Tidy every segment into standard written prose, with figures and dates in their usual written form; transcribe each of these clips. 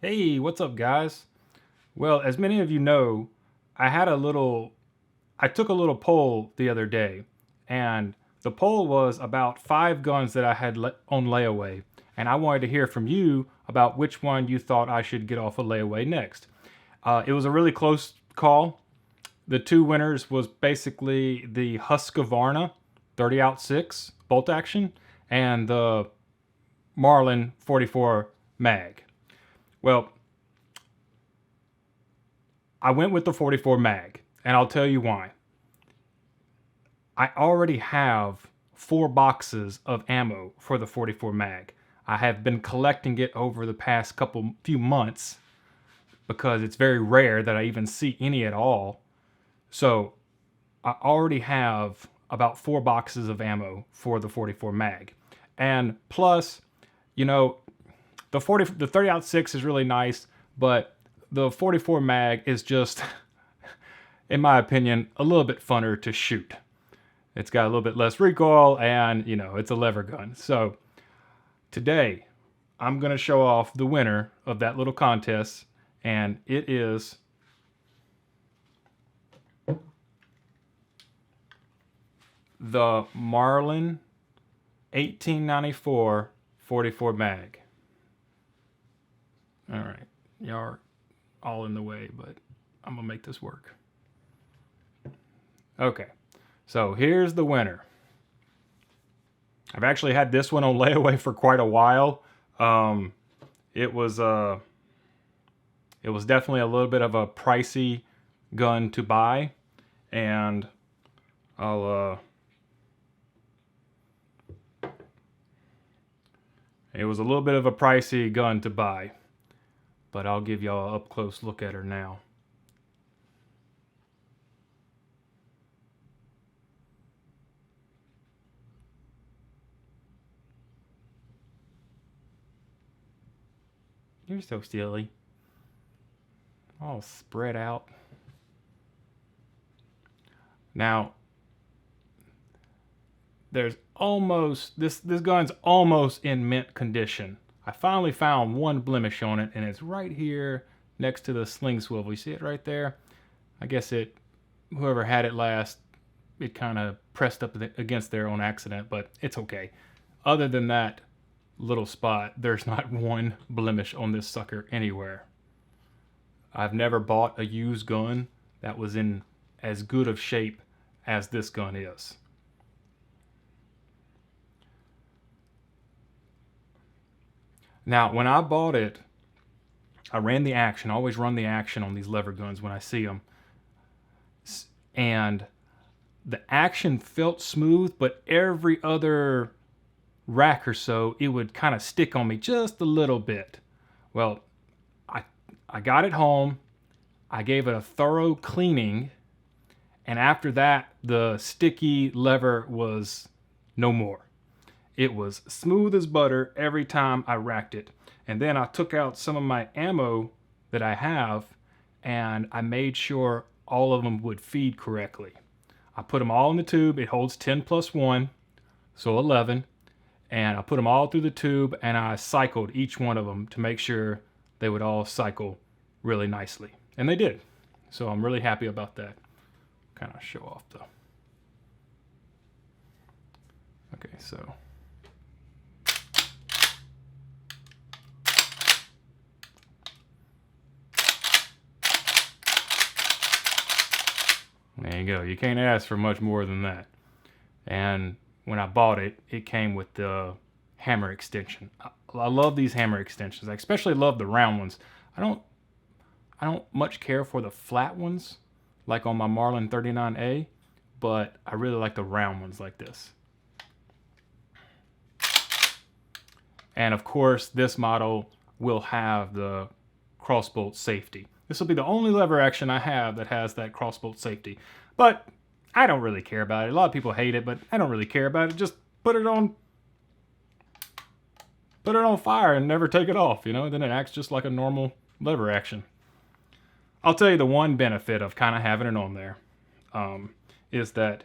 Hey, what's up, guys? Well, as many of you know, I took a little poll the other day, and the poll was about 5 guns that I had on layaway, and I wanted to hear from you about which one you thought I should get off of layaway next. It was a really close call. The two winners was basically the Husqvarna 30 6 bolt action and the Marlin 44 mag. Well, I went with the 44 mag, and I'll tell you why. I already have 4 boxes of ammo for the 44 mag. I have been collecting it over the past few months because it's very rare that I even see any at all. So I already have about 4 boxes of ammo for the 44 mag. And plus, you know, the 30 6 is really nice, but the 44 mag is just in my opinion a little bit funner to shoot. It's got a little bit less recoil, and it's a lever gun. So today I'm going to show off the winner of that little contest, and it is the Marlin 1894 44 mag. All right, y'all are all in the way, but I'm gonna make this work. Okay, so here's the winner. I've actually had this one on layaway for quite a while. Um, it was it was definitely a little bit of a pricey gun to buy, and I'll it was a little bit of a pricey gun to buy, but I'll give y'all an up close look at her now. You're so silly. All spread out. Now, there's almost this gun's almost in mint condition. I finally found one blemish on it, and it's right here next to the sling swivel. You see it right there? I guess whoever had it last, it kind of pressed up against there on accident, but it's okay. Other than that little spot, there's not one blemish on this sucker anywhere. I've never bought a used gun that was in as good of shape as this gun is. Now, when I bought it, I ran the action. I always run the action on these lever guns when I see them. And the action felt smooth, but every other rack or so, it would kind of stick on me just a little bit. Well, I got it home. I gave it a thorough cleaning. And after that, the sticky lever was no more. It was smooth as butter every time I racked it. And then I took out some of my ammo that I have, and I made sure all of them would feed correctly. I put them all in the tube. It holds 10 plus 1, so 11. And I put them all through the tube, and I cycled each one of them to make sure they would all cycle really nicely. And they did. So I'm really happy about that. Kind of show off though. Okay, so there you go. You can't ask for much more than that. And when I bought it, it came with the hammer extension. I love these hammer extensions. I especially love the round ones. I don't much care for the flat ones, like on my Marlin 39A, but I really like the round ones like this. And of course, this model will have the crossbolt safety. This will be the only lever action I have that has that crossbolt safety. But I don't really care about it. A lot of people hate it, but I don't really care about it. Just put it on fire and never take it off, then it acts just like a normal lever action. I'll tell you the one benefit of kind of having it on there is that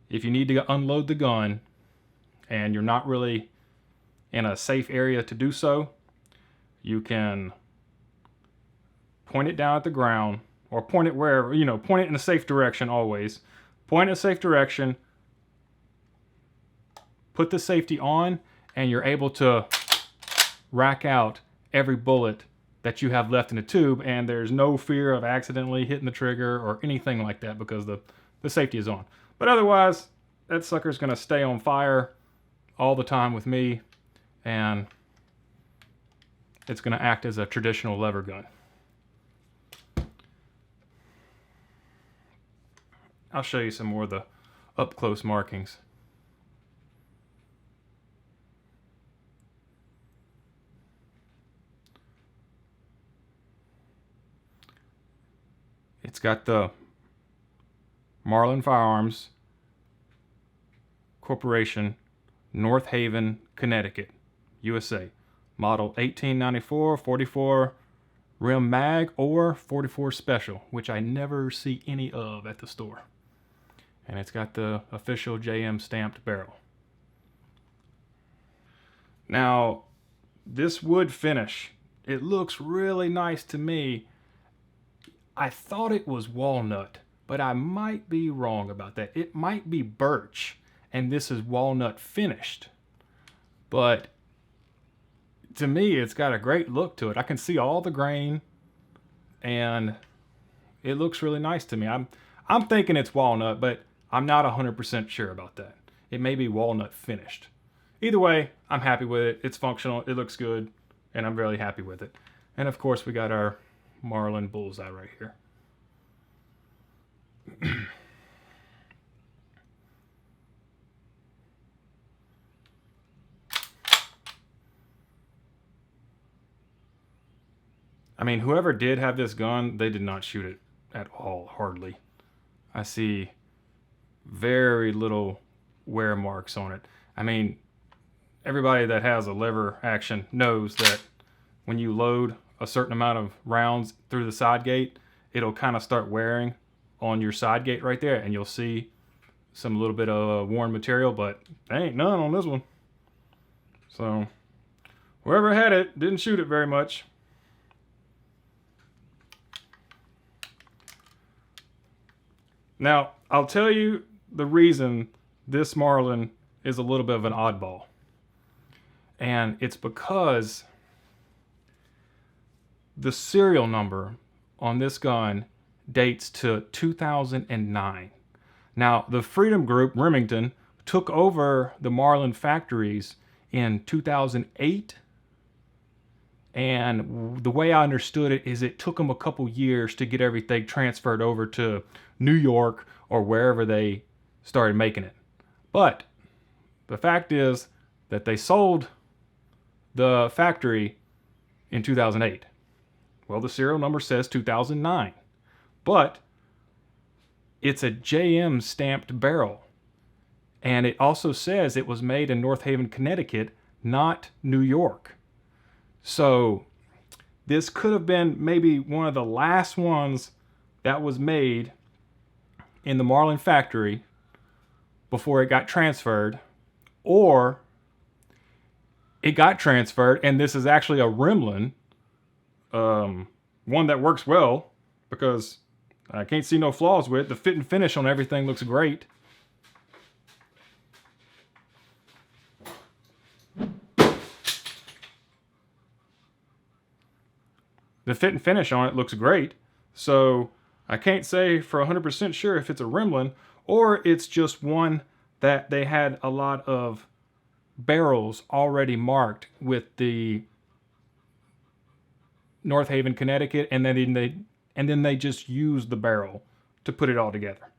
if you need to unload the gun and you're not really in a safe area to do so, you can point it down at the ground, or point it wherever, point it in a safe direction always. Point in a safe direction, put the safety on, and you're able to rack out every bullet that you have left in the tube, and there's no fear of accidentally hitting the trigger or anything like that because the safety is on. But otherwise, that sucker's gonna stay on fire all the time with me, and it's gonna act as a traditional lever gun. I'll show you some more of the up close markings. It's got the Marlin Firearms Corporation, North Haven, Connecticut, USA. Model 1894, 44 rim mag or 44 special, which I never see any of at the store. And it's got the official JM stamped barrel. Now, this wood finish, it looks really nice to me. I thought it was walnut, but I might be wrong about that. It might be birch, and this is walnut finished. But to me, it's got a great look to it. I can see all the grain, and it looks really nice to me. I'm thinking it's walnut, but I'm not 100% sure about that. It may be walnut finished. Either way, I'm happy with it. It's functional, it looks good, and I'm really happy with it. And of course, we got our Marlin bullseye right here. I mean, whoever did have this gun, they did not shoot it at all, hardly. I see very little wear marks on it. I mean, everybody that has a lever action knows that when you load a certain amount of rounds through the side gate, it'll kind of start wearing on your side gate right there, and you'll see some little bit of worn material, but there ain't none on this one. So whoever had it didn't shoot it very much. Now, I'll tell you the reason this Marlin is a little bit of an oddball. And it's because the serial number on this gun dates to 2009. Now, the Freedom Group, Remington, took over the Marlin factories in 2008. And the way I understood it is it took them a couple years to get everything transferred over to New York or wherever they started making it. But the fact is that they sold the factory in 2008. Well, the serial number says 2009. But it's a JM stamped barrel. And it also says it was made in North Haven, Connecticut, not New York. So this could have been maybe one of the last ones that was made in the Marlin factory before it got transferred, or it got transferred and this is actually a Remlin, one that works well because I can't see no flaws with it. The fit and finish on everything looks great. The fit and finish on it looks great, so I can't say for 100% sure if it's a Remlin or it's just one that they had a lot of barrels already marked with the North Haven, Connecticut, and then they just used the barrel to put it all together.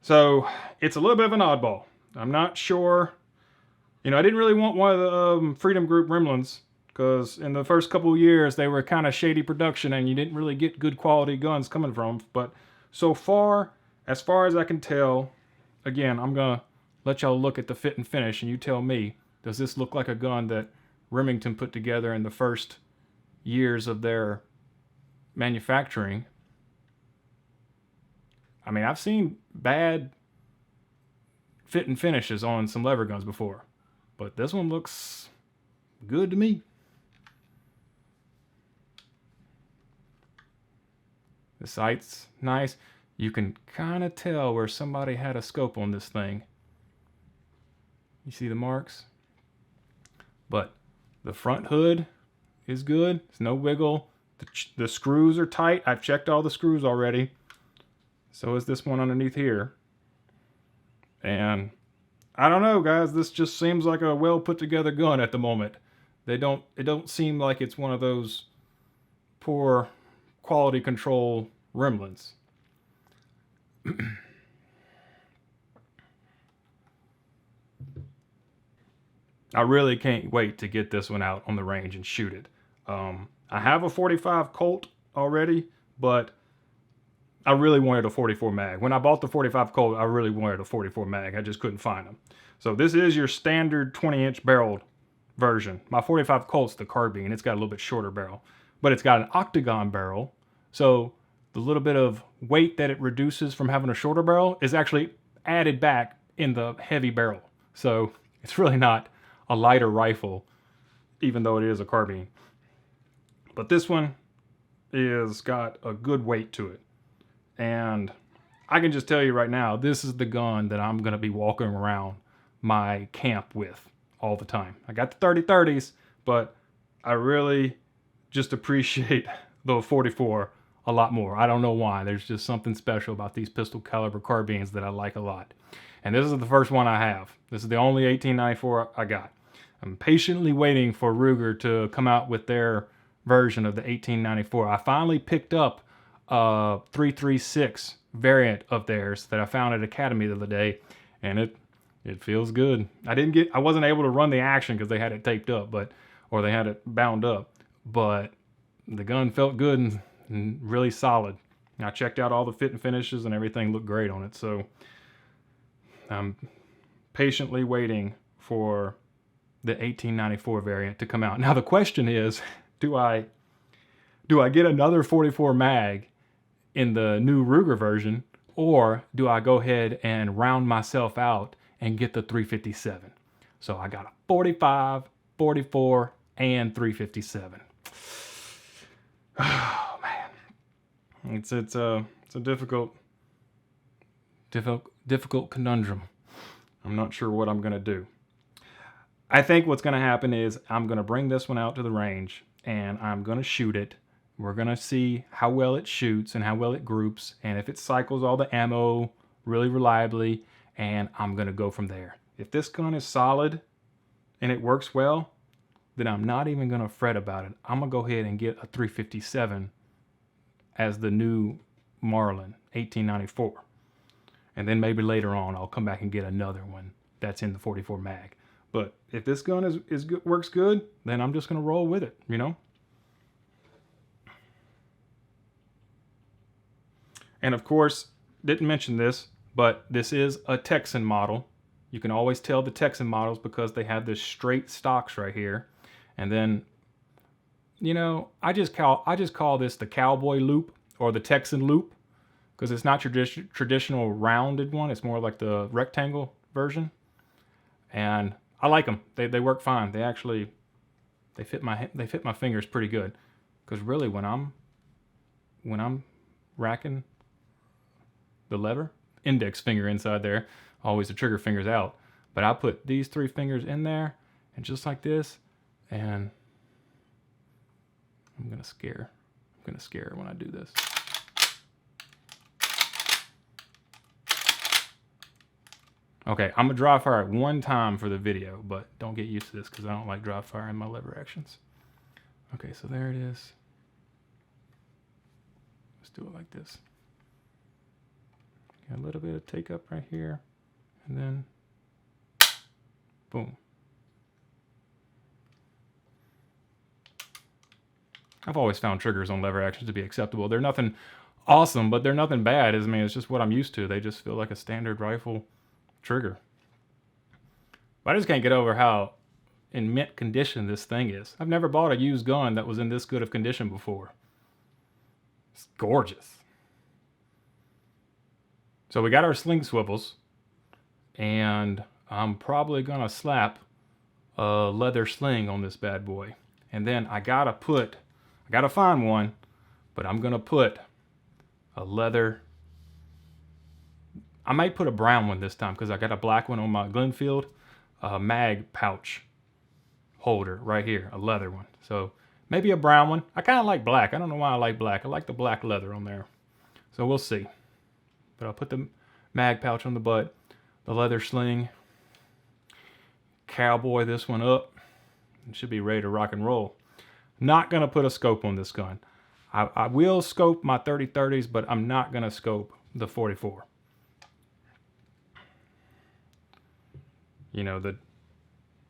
So it's a little bit of an oddball. I'm not sure. I didn't really want one of the Freedom Group Remlins, because in the first couple of years they were kind of shady production and you didn't really get good quality guns coming from them. But so far, as far as I can tell, again, I'm gonna let y'all look at the fit and finish and you tell me, does this look like a gun that Remington put together in the first years of their manufacturing? I mean, I've seen bad fit and finishes on some lever guns before, but this one looks good to me. The sight's nice. You can kind of tell where somebody had a scope on this thing. You see the marks? But the front hood is good. It's no wiggle. The screws are tight. I've checked all the screws already. So is this one underneath here. And I don't know, guys. This just seems like a well put together gun at the moment. It don't seem like it's one of those poor quality control remnants. I really can't wait to get this one out on the range and shoot it. I have a 45 Colt already, but I really wanted a 44 mag. When I bought the 45 Colt, I really wanted a 44 mag. I just couldn't find them. So this is your standard 20-inch barreled version. My 45 Colt's the carbine. It's got a little bit shorter barrel, but it's got an octagon barrel. So the little bit of weight that it reduces from having a shorter barrel is actually added back in the heavy barrel. So it's really not a lighter rifle, even though it is a carbine. But this one is got a good weight to it. And I can just tell you right now, this is the gun that I'm going to be walking around my camp with all the time. I got the 30-30s, but I really just appreciate the 44 a lot more. I don't know why. There's just something special about these pistol caliber carbines that I like a lot. And this is the first one I have. This is the only 1894 I got. I'm patiently waiting for Ruger to come out with their version of the 1894. I finally picked up a 336 variant of theirs that I found at Academy the other day, and it feels good. I wasn't able to run the action because they had it taped up, or they had it bound up, but the gun felt good and really solid. I checked out all the fit and finishes and everything looked great on it, so I'm patiently waiting for the 1894 variant to come out. Now the question is, do I get another 44 mag in the new Ruger version, or do I go ahead and round myself out and get the 357? So I got a 45, 44, and 357. Oh man, it's a difficult conundrum. I'm not sure what I'm gonna do. I think what's going to happen is I'm going to bring this one out to the range and I'm going to shoot it. We're going to see how well it shoots and how well it groups and if it cycles all the ammo really reliably, and I'm going to go from there. If this gun is solid and it works well, then I'm not even going to fret about it. I'm going to go ahead and get a 357 as the new Marlin 1894. And then maybe later on I'll come back and get another one that's in the 44 mag. But if this gun is good, works good, then I'm just going to roll with it, you know? And of course, didn't mention this, but this is a Texan model. You can always tell the Texan models because they have this straight stocks right here. And then, you know, I just call this the cowboy loop or the Texan loop because it's not traditional rounded one. It's more like the rectangle version. And I like them. They work fine. They fit my fingers pretty good. Because really, when I'm racking the lever, index finger inside there, always the trigger finger's out. But I put these 3 fingers in there, and just like this, and I'm gonna scare when I do this. Okay, I'm gonna dry fire it one time for the video, but don't get used to this because I don't like dry fire in my lever actions. Okay, so there it is. Let's do it like this. Got a little bit of take up right here, and then boom. I've always found triggers on lever actions to be acceptable. They're nothing awesome, but they're nothing bad. I mean, it's just what I'm used to. They just feel like a standard rifle trigger. But I just can't get over how in mint condition this thing is. I've never bought a used gun that was in this good of condition before. It's gorgeous. So we got our sling swivels, and I'm probably gonna slap a leather sling on this bad boy. And then I gotta find one, but I'm gonna put a leather. I might put a brown one this time because I got a black one on my Glenfield mag pouch holder right here, a leather one. So maybe a brown one. I kind of like black. I don't know why I like black. I like the black leather on there. So we'll see. But I'll put the mag pouch on the butt, the leather sling, cowboy this one up. It should be ready to rock and roll. Not going to put a scope on this gun. I will scope my 30-30s, but I'm not going to scope the 44. You know,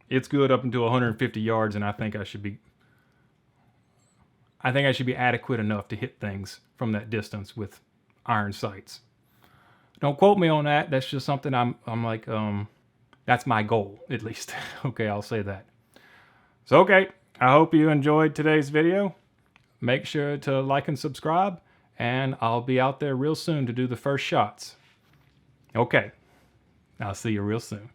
it's good up until 150 yards, and I think I should be adequate enough to hit things from that distance with iron sights. Don't quote me on that. That's just something I'm like, that's my goal, at least. Okay, I'll say that. So, okay, I hope you enjoyed today's video. Make sure to like and subscribe, and I'll be out there real soon to do the first shots. Okay, I'll see you real soon.